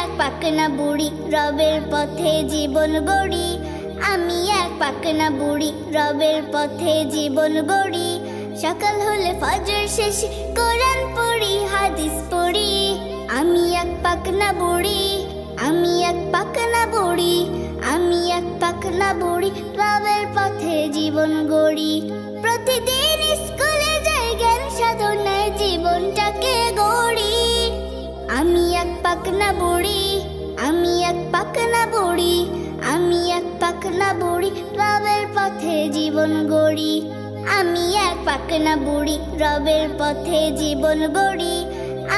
এক পাকনা বুড়ি রবের পথে জীবন গড়ি। আমি এক পাকনা বুড়ি রবের পথে জীবন গড়ি। সকাল হলে ফজর শেষে কোরআন পড়ি, হাদিস পড়ি। আমি এক পাকনা বুড়ি, আমি এক পাকনা বুড়ি, আমি এক পাকনা বুড়ি রবের পথে জীবন গড়ি। প্রতিদিন স্কুলে যাই জ্ঞান সাধনায় জীবনটাকে গড়ি। আমি এক পাকনা বুড়ি, আমি এক পাকনা বুড়ি, আমি এক পাকনা বুড়ি রবের পথে জীবন গড়ি। আমি এক পাকনা বুড়ি রবের পথে জীবন গড়ি।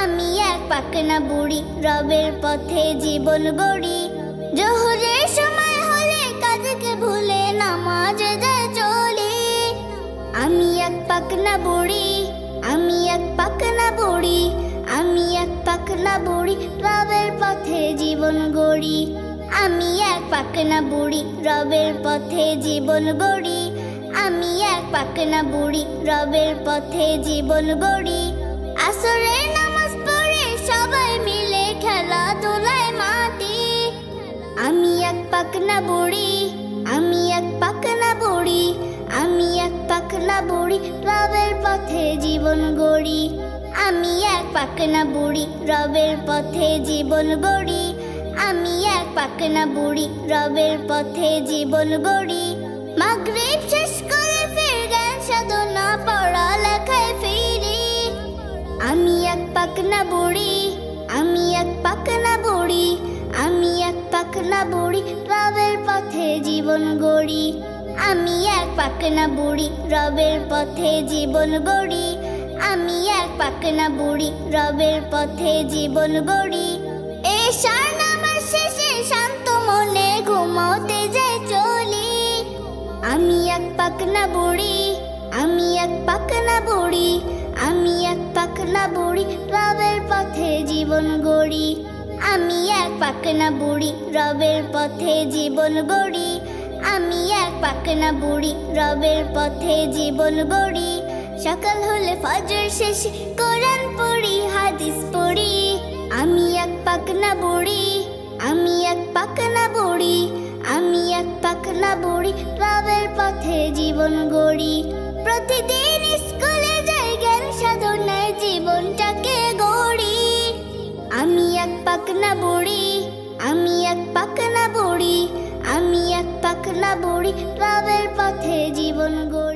আমি এক পাকনা বুড়ি রবের পথে জীবন গড়ি। জোহরের সময় হলে কাজকে ভুলে নামাজে যায় চলি। আমি এক পাকনা বুড়ি, আমি এক পাকনা বুড়ি, আমি এক পাকনা বুড়ি রবের পথে জীবন গড়ি। আমি এক পাকনা বুড়ি রবের পথে জীবন গড়ি। আমি এক পাকনা বুড়ি রবের পথে জীবন গড়ি। আসরের নামাজ পড়ে সবাই মিলে খেলাধুলায় মাতি। আমি এক পাকনা বুড়ি, আমি এক পাকনা বুড়ি, আমি এক পাকনা বুড়ি রবের পথে জীবন গড়ি। আমি এক পাকনা বুড়ি রবের পথে জীবন গড়ি। আমি এক পাকনা বুড়ি রবের পথে জীবন গড়ি। মাগরিব শেষ করে ফির জ্ঞান সাধনা পড়ালেখায় ফিরি। আমি এক পাকনা বুড়ি, আমি এক পাকনা বুড়ি, আমি এক পাকনা বুড়ি রবের পথে জীবন গড়ি। আমি এক পাকনা বুড়ি রবের পথে জীবন গড়ি। আমি এক পাকনা বুড়ি রবের পথে জীবন গড়ি। এশার নামাজ শেষে শান্ত মনে ঘুমোতে যাই চলি। আমি এক পাকনা বুড়ি, আমি এক পাকনা বুড়ি, আমি এক পাকনা বুড়ি রবের পথে জীবন গড়ি। আমি এক পাকনা বুড়ি রবের পথে জীবন গড়ি। আমি এক পাকনা বুড়ি রবের পথে জীবন গড়ি। সকাল হলে ফজর শেষে কোরআন পড়ি, হাদিস পড়ি। আমি এক পাকনা বুড়ি, আমি এক পাকনা বুড়ি, আমি এক পাকনা বুড়ি রবের পথে জীবন গড়ি। প্রতিদিন স্কুলে যাই জ্ঞান সাধনায় জীবনটাকে গড়ি। আমি এক পাকনা বুড়ি, আমি এক পাকনা বুড়ি, আমি এক পাকনা বুড়ি রবের পথে জীবন গড়ি।